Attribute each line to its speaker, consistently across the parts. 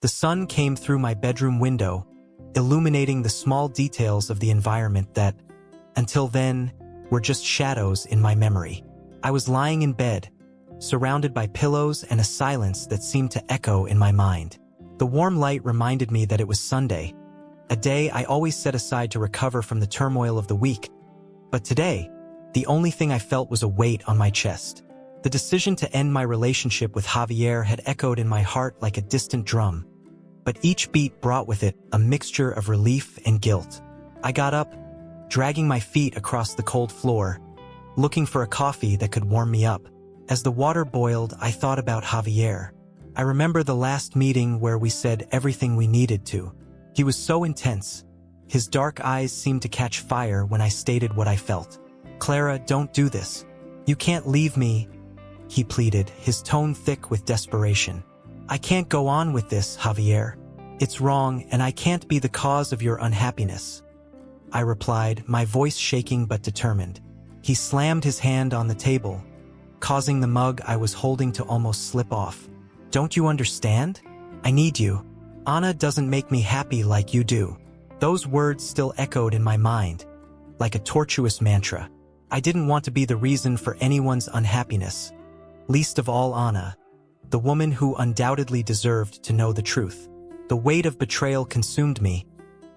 Speaker 1: The sun came through my bedroom window, illuminating the small details of the environment that, until then, were just shadows in my memory. I was lying in bed, surrounded by pillows and a silence that seemed to echo in my mind. The warm light reminded me that it was Sunday, a day I always set aside to recover from the turmoil of the week. But today, the only thing I felt was a weight on my chest. The decision to end my relationship with Javier had echoed in my heart like a distant drum, but each beat brought with it a mixture of relief and guilt. I got up, dragging my feet across the cold floor, looking for a coffee that could warm me up. As the water boiled, I thought about Javier. I remember the last meeting where we said everything we needed to. He was so intense. His dark eyes seemed to catch fire when I stated what I felt. "Clara, don't do this. You can't leave me," he pleaded, his tone thick with desperation. "I can't go on with this, Javier. It's wrong, and I can't be the cause of your unhappiness," I replied, my voice shaking but determined. He slammed his hand on the table, causing the mug I was holding to almost slip off. "Don't you understand? I need you. Ana doesn't make me happy like you do." Those words still echoed in my mind, like a tortuous mantra. I didn't want to be the reason for anyone's unhappiness, least of all Ana, the woman who undoubtedly deserved to know the truth. The weight of betrayal consumed me,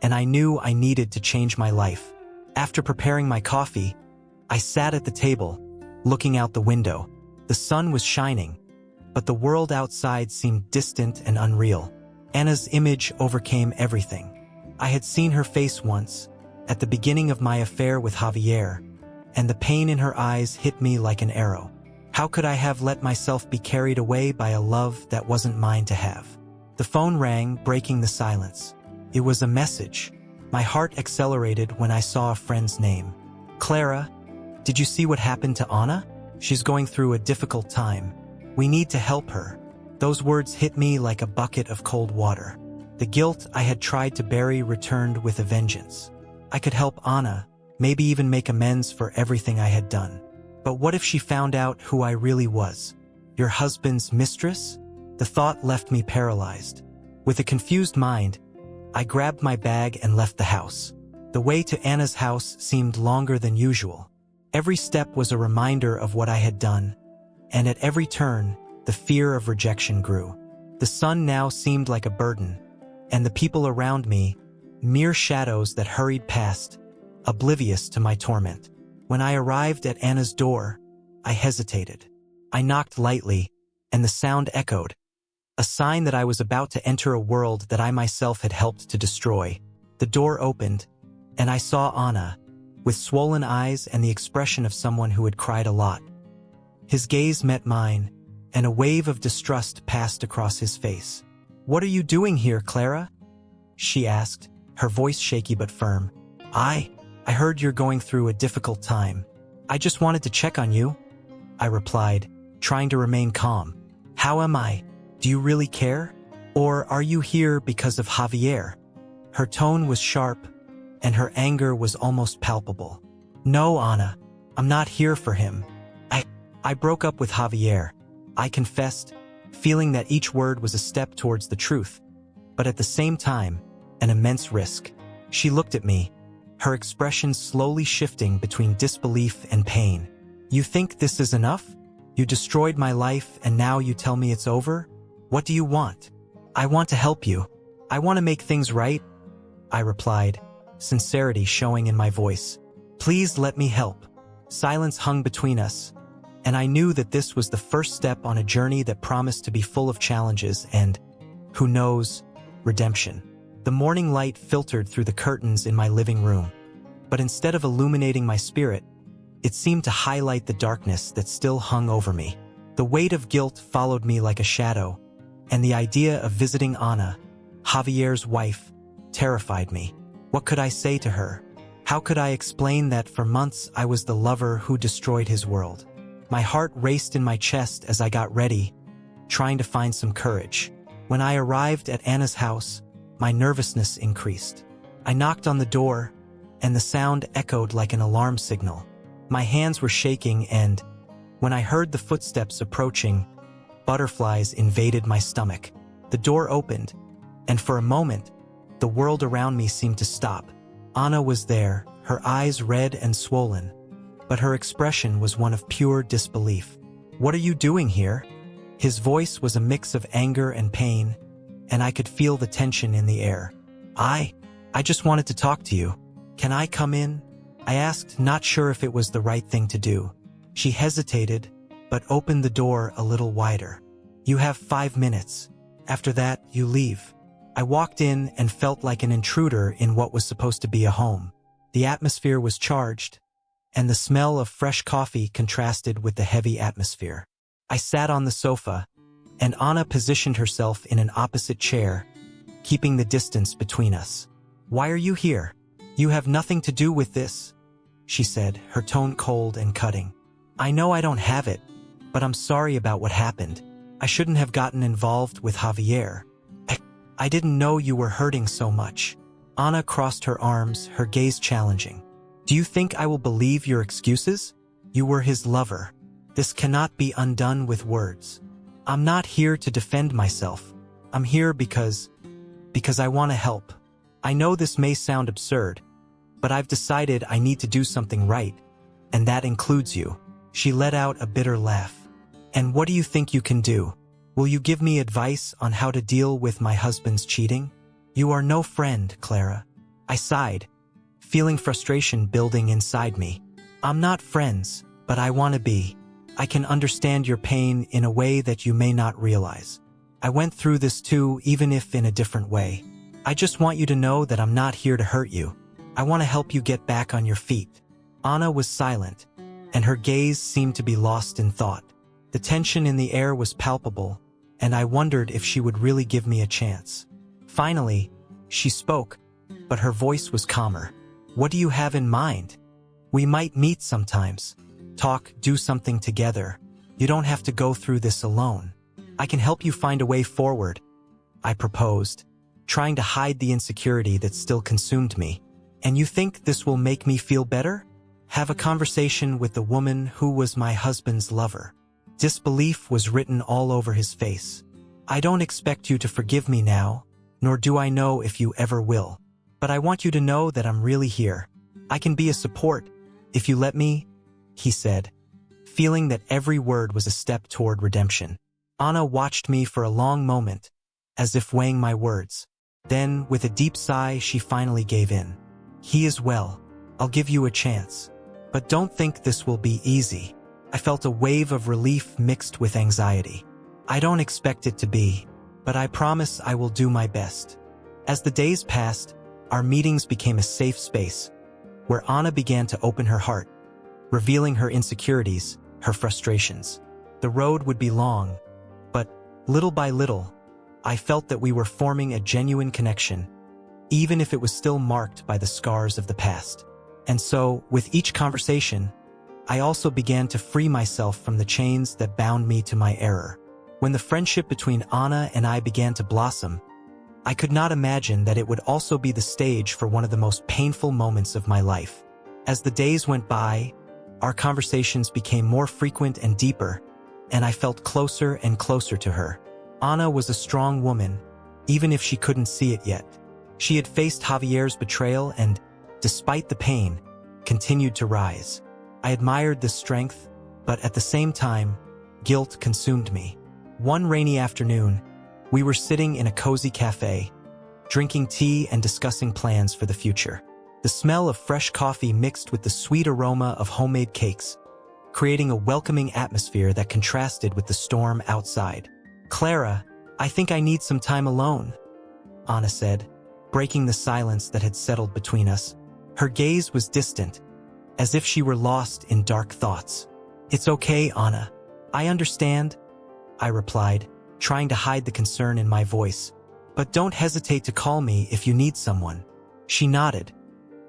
Speaker 1: and I knew I needed to change my life. After preparing my coffee, I sat at the table, looking out the window. The sun was shining, but the world outside seemed distant and unreal. Ana's image overcame everything. I had seen her face once, at the beginning of my affair with Javier, and the pain in her eyes hit me like an arrow. How could I have let myself be carried away by a love that wasn't mine to have? The phone rang, breaking the silence. It was a message. My heart accelerated when I saw a friend's name. "Clara, did you see what happened to Ana? She's going through a difficult time. We need to help her." Those words hit me like a bucket of cold water. The guilt I had tried to bury returned with a vengeance. I could help Ana, maybe even make amends for everything I had done. But what if she found out who I really was? Your husband's mistress? The thought left me paralyzed. With a confused mind, I grabbed my bag and left the house. The way to Ana's house seemed longer than usual. Every step was a reminder of what I had done, and at every turn, the fear of rejection grew. The sun now seemed like a burden, and the people around me, mere shadows that hurried past, oblivious to my torment. When I arrived at Ana's door, I hesitated. I knocked lightly, and the sound echoed, a sign that I was about to enter a world that I myself had helped to destroy. The door opened, and I saw Ana, with swollen eyes and the expression of someone who had cried a lot. His gaze met mine, and a wave of distrust passed across his face. "What are you doing here, Clara?" she asked, her voice shaky but firm. I heard you're going through a difficult time. I just wanted to check on you," I replied, trying to remain calm. "How am I? Do you really care? Or are you here because of Javier?" Her tone was sharp, and her anger was almost palpable. "No, Ana, I'm not here for him. I broke up with Javier," I confessed, feeling that each word was a step towards the truth, but at the same time, an immense risk. She looked at me, her expression slowly shifting between disbelief and pain. "You think this is enough? You destroyed my life and now you tell me it's over? What do you want?" "I want to help you. I want to make things right," I replied, sincerity showing in my voice. "Please let me help." Silence hung between us, and I knew that this was the first step on a journey that promised to be full of challenges and, who knows, redemption. The morning light filtered through the curtains in my living room, but instead of illuminating my spirit, it seemed to highlight the darkness that still hung over me. The weight of guilt followed me like a shadow, and the idea of visiting Ana, Javier's wife, terrified me. What could I say to her? How could I explain that for months I was the lover who destroyed his world? My heart raced in my chest as I got ready, trying to find some courage. When I arrived at Ana's house, my nervousness increased. I knocked on the door, and the sound echoed like an alarm signal. My hands were shaking, and when I heard the footsteps approaching, butterflies invaded my stomach. The door opened, and for a moment, the world around me seemed to stop. Anna was there, her eyes red and swollen, but her expression was one of pure disbelief. "What are you doing here?" His voice was a mix of anger and pain, and I could feel the tension in the air. I just wanted to talk to you. Can I come in?" I asked, not sure if it was the right thing to do. She hesitated, but opened the door a little wider. "You have 5 minutes. After that, you leave." I walked in and felt like an intruder in what was supposed to be a home. The atmosphere was charged, and the smell of fresh coffee contrasted with the heavy atmosphere. I sat on the sofa, and Anna positioned herself in an opposite chair, keeping the distance between us. "Why are you here? You have nothing to do with this," she said, her tone cold and cutting. "I know I don't have it, but I'm sorry about what happened. I shouldn't have gotten involved with Javier. I didn't know you were hurting so much." Anna crossed her arms, her gaze challenging. "Do you think I will believe your excuses? You were his lover. This cannot be undone with words. I'm not here to defend myself. I'm here because I want to help. I know this may sound absurd, but I've decided I need to do something right, and that includes you." She let out a bitter laugh. "And what do you think you can do? Will you give me advice on how to deal with my husband's cheating? You are no friend, Clara." I sighed, feeling frustration building inside me. "I'm not friends, but I want to be. I can understand your pain in a way that you may not realize. I went through this too, even if in a different way. I just want you to know that I'm not here to hurt you. I want to help you get back on your feet." Anna was silent, and her gaze seemed to be lost in thought. The tension in the air was palpable, and I wondered if she would really give me a chance. Finally, she spoke, but her voice was calmer. "What do you have in mind? We might meet sometimes. Talk, do something together. You don't have to go through this alone. I can help you find a way forward," I proposed, trying to hide the insecurity that still consumed me. "And you think this will make me feel better? Have a conversation with the woman who was my husband's lover." Disbelief was written all over his face. "I don't expect you to forgive me now, nor do I know if you ever will. But I want you to know that I'm really here. I can be a support, if you let me," he said, feeling that every word was a step toward redemption. Anna watched me for a long moment, as if weighing my words. Then, with a deep sigh, she finally gave in. "He is well. I'll give you a chance. But don't think this will be easy." I felt a wave of relief mixed with anxiety. "I don't expect it to be, but I promise I will do my best." As the days passed, our meetings became a safe space, where Anna began to open her heart, revealing her insecurities, her frustrations. The road would be long, but little by little, I felt that we were forming a genuine connection, even if it was still marked by the scars of the past. And so, with each conversation, I also began to free myself from the chains that bound me to my error. When the friendship between Anna and I began to blossom, I could not imagine that it would also be the stage for one of the most painful moments of my life. As the days went by, our conversations became more frequent and deeper, and I felt closer and closer to her. Anna was a strong woman, even if she couldn't see it yet. She had faced Javier's betrayal and, despite the pain, continued to rise. I admired this strength, but at the same time, guilt consumed me. One rainy afternoon, we were sitting in a cozy cafe, drinking tea and discussing plans for the future. The smell of fresh coffee mixed with the sweet aroma of homemade cakes, creating a welcoming atmosphere that contrasted with the storm outside. "Clara, I think I need some time alone," Anna said, breaking the silence that had settled between us. Her gaze was distant, as if she were lost in dark thoughts. "It's okay, Anna. I understand," I replied, trying to hide the concern in my voice. "But don't hesitate to call me if you need someone." She nodded,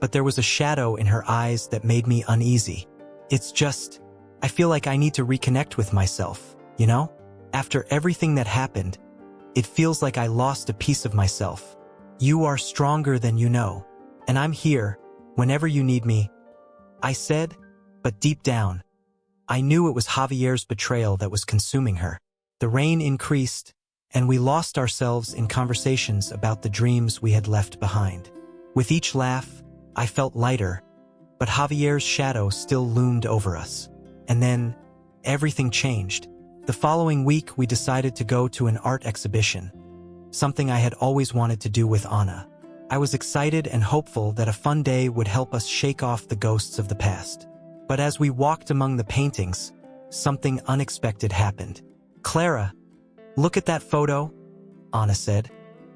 Speaker 1: but there was a shadow in her eyes that made me uneasy. "It's just, I feel like I need to reconnect with myself, you know? After everything that happened, it feels like I lost a piece of myself. You are stronger than you know, and I'm here, whenever you need me," I said, but deep down, I knew it was Javier's betrayal that was consuming her. The rain increased, and we lost ourselves in conversations about the dreams we had left behind. With each laugh, I felt lighter, but Javier's shadow still loomed over us. And then, everything changed. The following week, we decided to go to an art exhibition, something I had always wanted to do with Anna. I was excited and hopeful that a fun day would help us shake off the ghosts of the past. But as we walked among the paintings, something unexpected happened. "Clara, look at that photo," Anna said,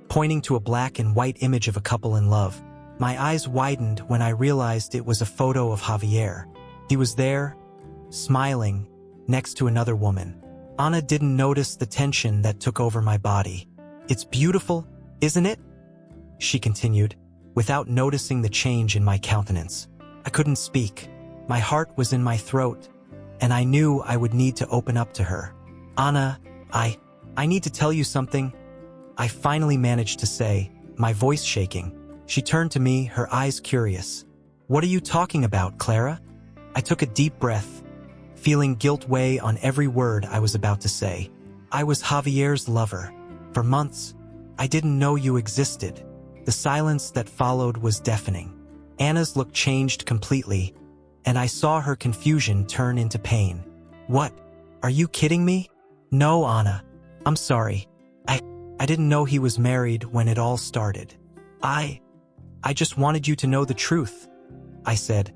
Speaker 1: pointing to a black and white image of a couple in love. My eyes widened when I realized it was a photo of Javier. He was there, smiling, next to another woman. Anna didn't notice the tension that took over my body. "It's beautiful, isn't it?" she continued, without noticing the change in my countenance. I couldn't speak. My heart was in my throat, and I knew I would need to open up to her. "Anna, I need to tell you something," I finally managed to say, my voice shaking. She turned to me, her eyes curious. "What are you talking about, Clara?" I took a deep breath, feeling guilt weigh on every word I was about to say. "I was Javier's lover. For months, I didn't know you existed." The silence that followed was deafening. Anna's look changed completely, and I saw her confusion turn into pain. "What? Are you kidding me?" "No, Anna. I'm sorry. I didn't know he was married when it all started. I just wanted you to know the truth," I said,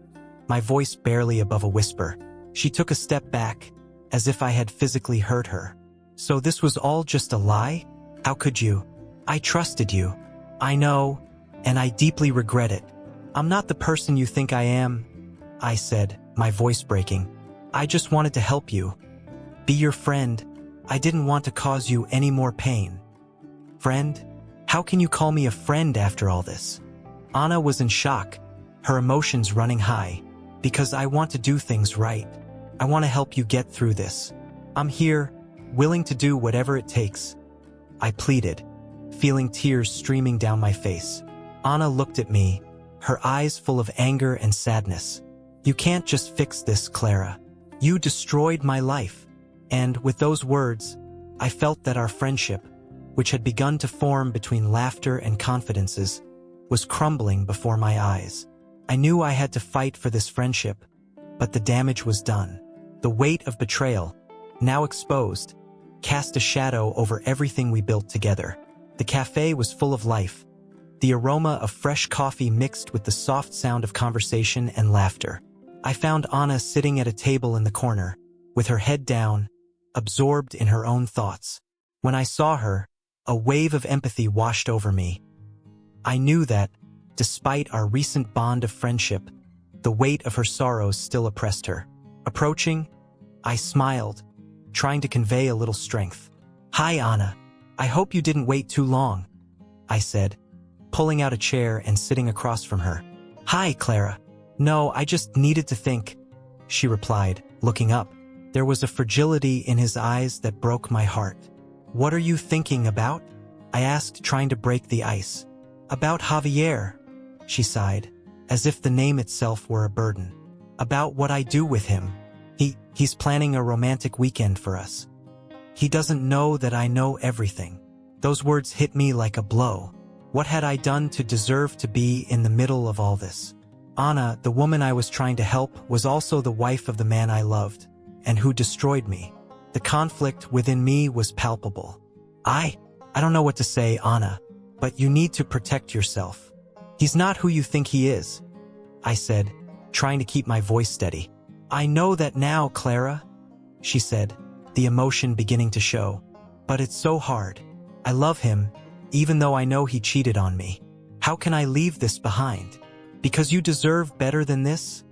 Speaker 1: my voice barely above a whisper. She took a step back, as if I had physically hurt her. "So this was all just a lie? How could you? I trusted you." "I know, and I deeply regret it. I'm not the person you think I am," I said, my voice breaking. "I just wanted to help you. Be your friend. I didn't want to cause you any more pain." "Friend? How can you call me a friend after all this?" Anna was in shock, her emotions running high. "Because I want to do things right. I want to help you get through this. I'm here, willing to do whatever it takes," I pleaded, feeling tears streaming down my face. Anna looked at me, her eyes full of anger and sadness. "You can't just fix this, Clara. You destroyed my life." And with those words, I felt that our friendship, which had begun to form between laughter and confidences, was crumbling before my eyes. I knew I had to fight for this friendship, but the damage was done. The weight of betrayal, now exposed, cast a shadow over everything we built together. The cafe was full of life, the aroma of fresh coffee mixed with the soft sound of conversation and laughter. I found Anna sitting at a table in the corner, with her head down, absorbed in her own thoughts. When I saw her, a wave of empathy washed over me. I knew that, despite our recent bond of friendship, the weight of her sorrows still oppressed her. Approaching, I smiled, trying to convey a little strength. "Hi, Anna. I hope you didn't wait too long," I said, pulling out a chair and sitting across from her. "Hi, Clara. No, I just needed to think," she replied, looking up. There was a fragility in his eyes that broke my heart. "What are you thinking about?" I asked, trying to break the ice. "About Javier," she sighed, as if the name itself were a burden. "About what I do with him. He's planning a romantic weekend for us. He doesn't know that I know everything." Those words hit me like a blow. What had I done to deserve to be in the middle of all this? Anna, the woman I was trying to help, was also the wife of the man I loved, and who destroyed me. The conflict within me was palpable. I don't know what to say, Anna, but you need to protect yourself. He's not who you think he is," I said, trying to keep my voice steady. "I know that now, Clara," she said, the emotion beginning to show. "But it's so hard. I love him, even though I know he cheated on me. How can I leave this behind? Because you deserve better than this,"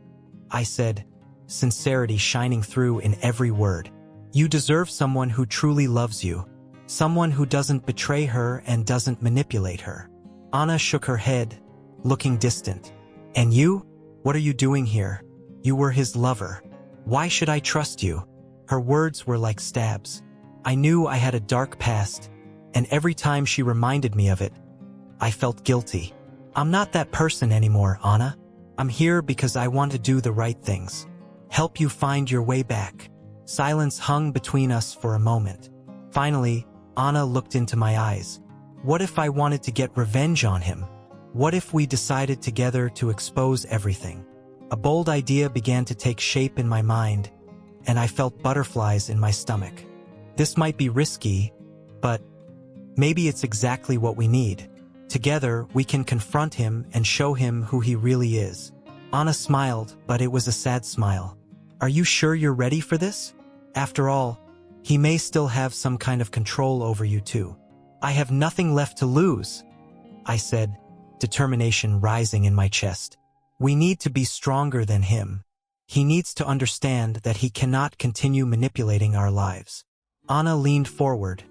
Speaker 1: I said, sincerity shining through in every word. "You deserve someone who truly loves you, someone who doesn't betray her and doesn't manipulate her." Anna shook her head, looking distant. "And you? What are you doing here? You were his lover. Why should I trust you?" Her words were like stabs. I knew I had a dark past, and every time she reminded me of it, I felt guilty. "I'm not that person anymore, Anna. I'm here because I want to do the right things. Help you find your way back." Silence hung between us for a moment. Finally, Ana looked into my eyes. What if I wanted to get revenge on him? What if we decided together to expose everything? A bold idea began to take shape in my mind, and I felt butterflies in my stomach. This might be risky, but maybe it's exactly what we need. Together, we can confront him and show him who he really is. Ana smiled, but it was a sad smile. Are you sure you're ready for this? After all, he may still have some kind of control over you too. I have nothing left to lose, I said, determination rising in my chest. We need to be stronger than him. He needs to understand that he cannot continue manipulating our lives. Ana leaned forward,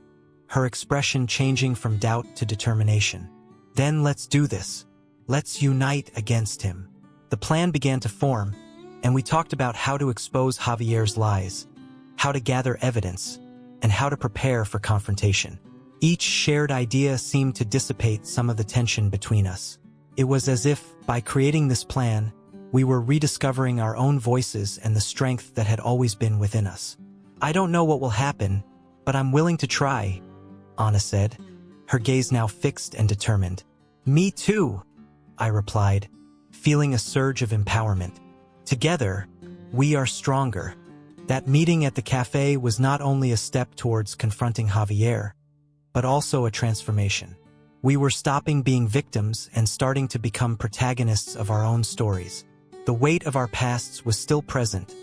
Speaker 1: her expression changing from doubt to determination. Then let's do this. Let's unite against him. The plan began to form, and we talked about how to expose Javier's lies, how to gather evidence, and how to prepare for confrontation. Each shared idea seemed to dissipate some of the tension between us. It was as if, by creating this plan, we were rediscovering our own voices and the strength that had always been within us. I don't know what will happen, but I'm willing to try, Ana said, her gaze now fixed and determined. Me too, I replied, feeling a surge of empowerment. Together, we are stronger. That meeting at the cafe was not only a step towards confronting Javier, but also a transformation. We were stopping being victims and starting to become protagonists of our own stories. The weight of our pasts was still present,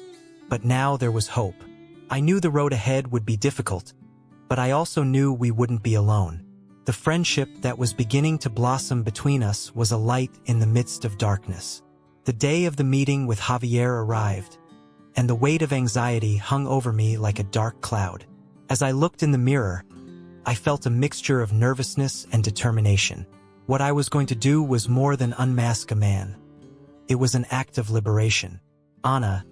Speaker 1: but now there was hope. I knew the road ahead would be difficult, but I also knew we wouldn't be alone. The friendship that was beginning to blossom between us was a light in the midst of darkness. The day of the meeting with Javier arrived, and the weight of anxiety hung over me like a dark cloud. As I looked in the mirror, I felt a mixture of nervousness and determination. What I was going to do was more than unmask a man. It was an act of liberation. Ana,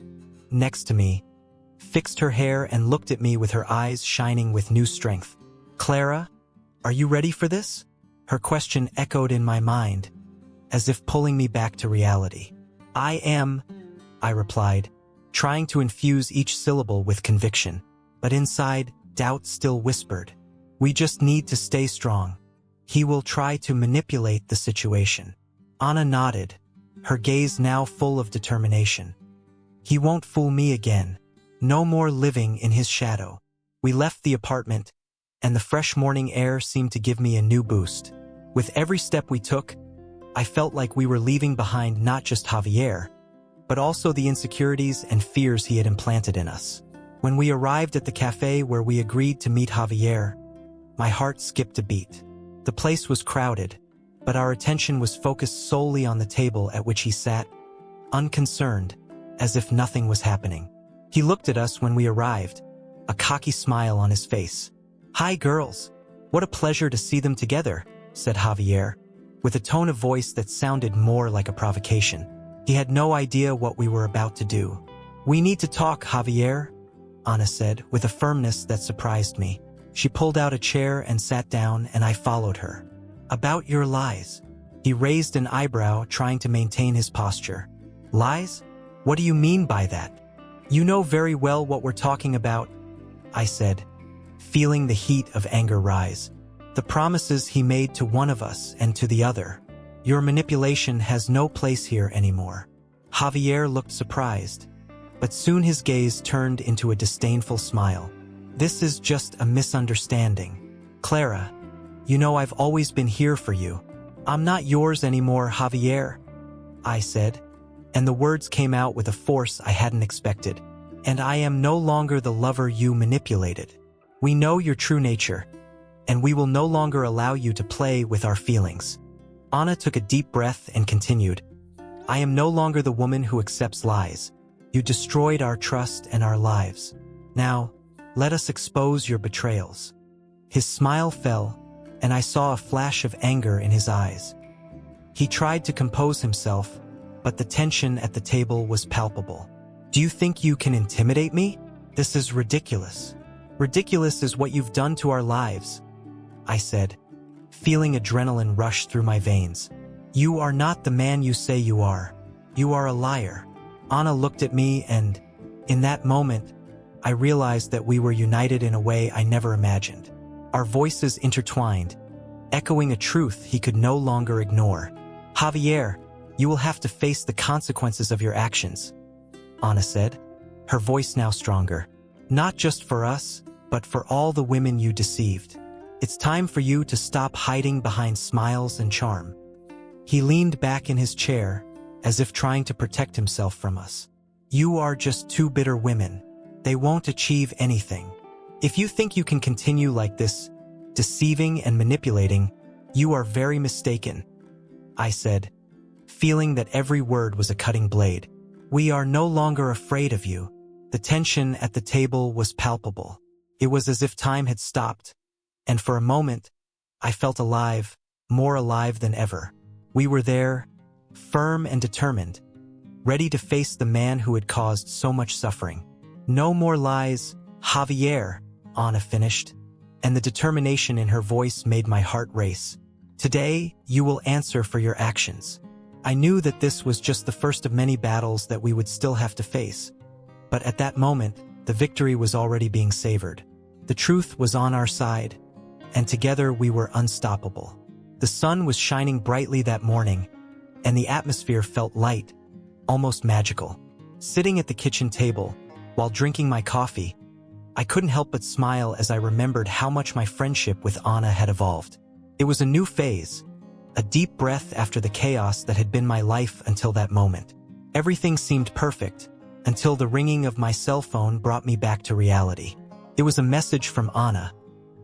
Speaker 1: next to me, fixed her hair and looked at me with her eyes shining with new strength. Clara, are you ready for this? Her question echoed in my mind, as if pulling me back to reality. I am, I replied, trying to infuse each syllable with conviction. But inside, doubt still whispered. We just need to stay strong. He will try to manipulate the situation. Ana nodded, her gaze now full of determination. He won't fool me again. No more living in his shadow. We left the apartment, and the fresh morning air seemed to give me a new boost. With every step we took, I felt like we were leaving behind not just Javier, but also the insecurities and fears he had implanted in us. When we arrived at the cafe where we agreed to meet Javier, my heart skipped a beat. The place was crowded, but our attention was focused solely on the table at which he sat, unconcerned, as if nothing was happening. He looked at us when we arrived, a cocky smile on his face. Hi, girls. What a pleasure to see them together, said Javier, with a tone of voice that sounded more like a provocation. He had no idea what we were about to do. We need to talk, Javier, Ana said, with a firmness that surprised me. She pulled out a chair and sat down, and I followed her. About your lies. He raised an eyebrow, trying to maintain his posture. Lies? What do you mean by that? You know very well what we're talking about, I said, feeling the heat of anger rise. The promises he made to one of us and to the other. Your manipulation has no place here anymore. Javier looked surprised, but soon his gaze turned into a disdainful smile. This is just a misunderstanding. Clara, you know I've always been here for you. I'm not yours anymore, Javier, I said, and the words came out with a force I hadn't expected. And I am no longer the lover you manipulated. We know your true nature, and we will no longer allow you to play with our feelings. Ana took a deep breath and continued. I am no longer the woman who accepts lies. You destroyed our trust and our lives. Now, let us expose your betrayals. His smile fell, and I saw a flash of anger in his eyes. He tried to compose himself, but the tension at the table was palpable. Do you think you can intimidate me? This is ridiculous. Ridiculous is what you've done to our lives, I said, feeling adrenaline rush through my veins. You are not the man you say you are. You are a liar. Ana looked at me and, in that moment, I realized that we were united in a way I never imagined. our voices intertwined, echoing a truth he could no longer ignore. "Javier, you will have to face the consequences of your actions," Ana said, her voice now stronger. "Not just for us, but for all the women you deceived. It's time for you to stop hiding behind smiles and charm." He leaned back in his chair, as if trying to protect himself from us. "You are just two bitter women. They won't achieve anything. If you think you can continue like this, deceiving and manipulating, you are very mistaken," I said, feeling that every word was a cutting blade. "We are no longer afraid of you." The tension at the table was palpable. It was as if time had stopped, and for a moment, I felt alive, more alive than ever. We were there, firm and determined, ready to face the man who had caused so much suffering. "No more lies, Javier," Ana finished, and the determination in her voice made my heart race. "Today, you will answer for your actions." I knew that this was just the first of many battles that we would still have to face. But at that moment, the victory was already being savored. The truth was on our side, and together we were unstoppable. The sun was shining brightly that morning, and the atmosphere felt light, almost magical. Sitting at the kitchen table, while drinking my coffee, I couldn't help but smile as I remembered how much my friendship with Ana had evolved. It was a new phase, a deep breath after the chaos that had been my life until that moment. Everything seemed perfect, until the ringing of my cell phone brought me back to reality. It was a message from Ana.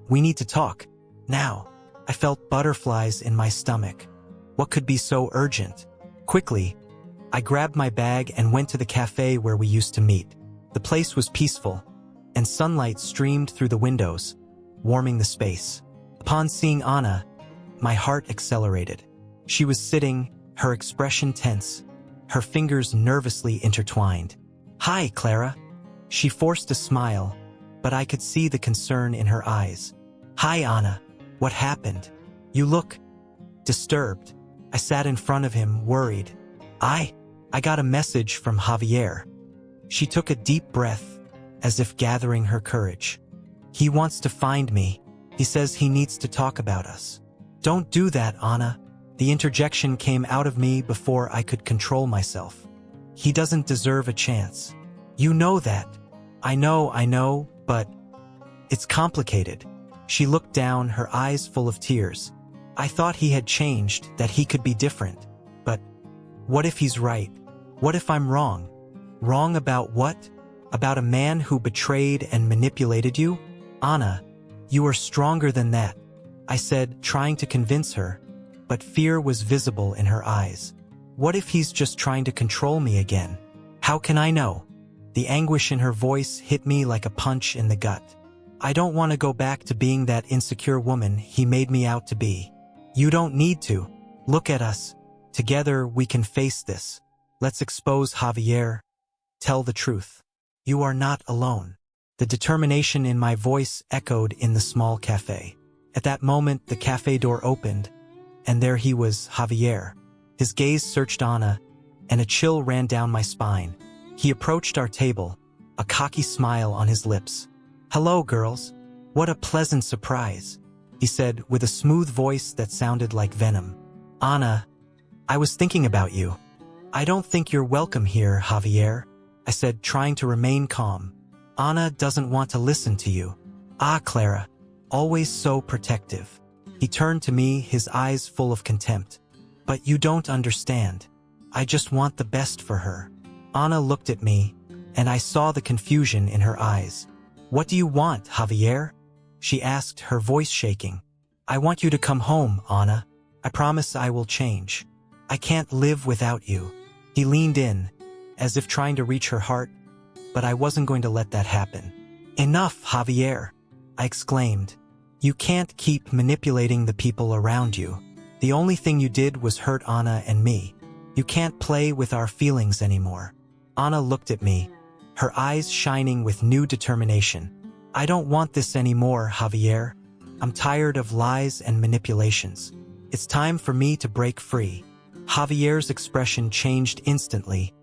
Speaker 1: "We need to talk. Now." I felt butterflies in my stomach. What could be so urgent? Quickly, I grabbed my bag and went to the cafe where we used to meet. The place was peaceful, and sunlight streamed through the windows, warming the space. Upon seeing Ana, my heart accelerated. She was sitting, her expression tense, her fingers nervously intertwined. "Hi, Clara." She forced a smile, but I could see the concern in her eyes. "Hi, Ana. What happened? You look disturbed." I sat in front of him, worried. I got a message from Javier." She took a deep breath, as if gathering her courage. "He wants to find me. He says he needs to talk about us." "Don't do that, Ana." The interjection came out of me before I could control myself. "He doesn't deserve a chance. You know that." I know, but it's complicated." She looked down, her eyes full of tears. "I thought he had changed, that he could be different. But what if he's right? What if I'm wrong?" "Wrong about what? About a man who betrayed and manipulated you?" "Ana, you are stronger than that," I said, trying to convince her, but fear was visible in her eyes. "What if he's just trying to control me again? How can I know?" The anguish in her voice hit me like a punch in the gut. "I don't want to go back to being that insecure woman he made me out to be." "You don't need to. Look at us. Together we can face this. Let's expose Javier. Tell the truth. You are not alone." The determination in my voice echoed in the small cafe. At that moment, the cafe door opened, and there he was, Javier. His gaze searched Ana, and a chill ran down my spine. He approached our table, a cocky smile on his lips. "Hello, girls. What a pleasant surprise," he said with a smooth voice that sounded like venom. "Ana, I was thinking about you." "I don't think you're welcome here, Javier," I said, trying to remain calm. "Ana doesn't want to listen to you." "Ah, Clara, always so protective." He turned to me, his eyes full of contempt. "But you don't understand. I just want the best for her." Ana looked at me, and I saw the confusion in her eyes. "What do you want, Javier?" she asked, her voice shaking. "I want you to come home, Ana. I promise I will change. I can't live without you." He leaned in, as if trying to reach her heart, but I wasn't going to let that happen. "Enough, Javier," I exclaimed. "You can't keep manipulating the people around you. The only thing you did was hurt Ana and me. You can't play with our feelings anymore." Ana looked at me, her eyes shining with new determination. "I don't want this anymore, Javier. I'm tired of lies and manipulations. It's time for me to break free." Javier's expression changed instantly,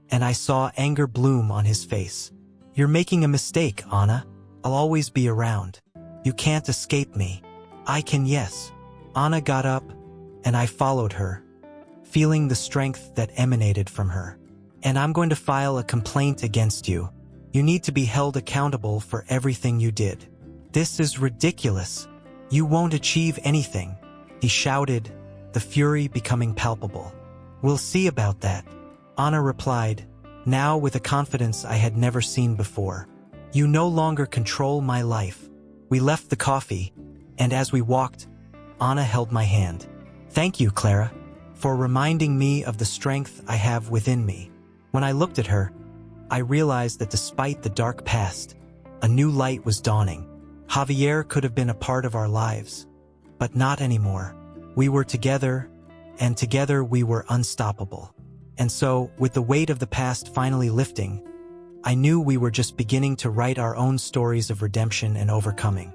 Speaker 1: and I saw anger bloom on his face. "You're making a mistake, Ana. I'll always be around." You can't escape me. I can, yes. Anna got up, and I followed her, feeling the strength that emanated from her. And I'm going to file a complaint against you. You need to be held accountable for everything you did. This is ridiculous. You won't achieve anything, he shouted, the fury becoming palpable. We'll see about that, Anna replied, now with a confidence I had never seen before. You no longer control my life. We left the coffee, and as we walked, Anna held my hand. Thank you, Clara, for reminding me of the strength I have within me. When I looked at her, I realized that despite the dark past, a new light was dawning. Javier could have been a part of our lives, but not anymore. We were together, and together we were unstoppable. And so, with the weight of the past finally lifting, I knew we were just beginning to write our own stories of redemption and overcoming.